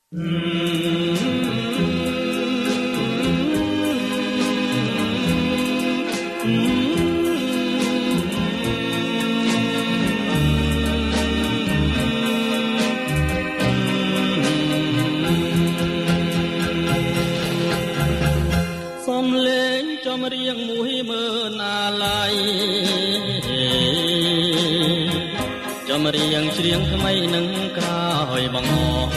សំលេងចំរៀងមួយមើលណាឡៃចំរៀងច្រៀងថ្មីនឹងក្រោយបងអស់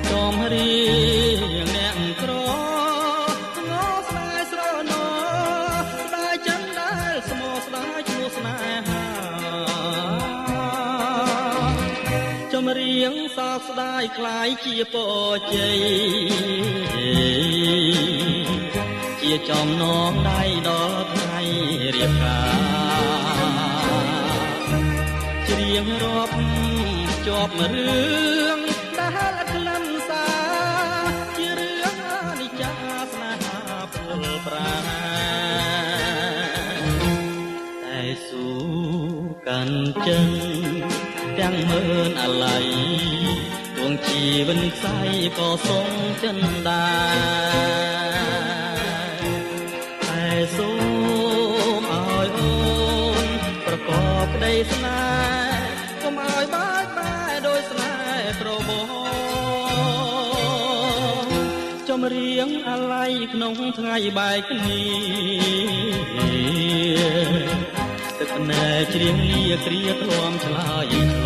ចំរៀងអ្នកក្រងស្ដាយស្រណោស្ដាយចិនដែលស្មោស្ដាយឈ្មោះស្នេហាចំរៀងសោកស្ដាយคล้ายជាពរជ័យជាចំណងដៃដល់ថ្ងៃរៀបការច្រៀងរាប់ជាប់រឿងដែលក្លិនសាជារឿងអនិច្ចាស្នេហាពលប្រាតែស៊ូកាន់ចិនទាំងមើលអាឡ័យដួងជីវិនខ្សែក៏សងចិនដែរតែសូមឲ្យអូនប្រកបក្តីស្នេហ៍កុំឲ្យបាច់បែដោយស្នេហ៍ប្របងចម្រៀងអាឡ័យក្នុងថ្ងៃបែកគ្នាទឹកណែច្រៀងលាគ្រាធ្លាមឆ្លើយ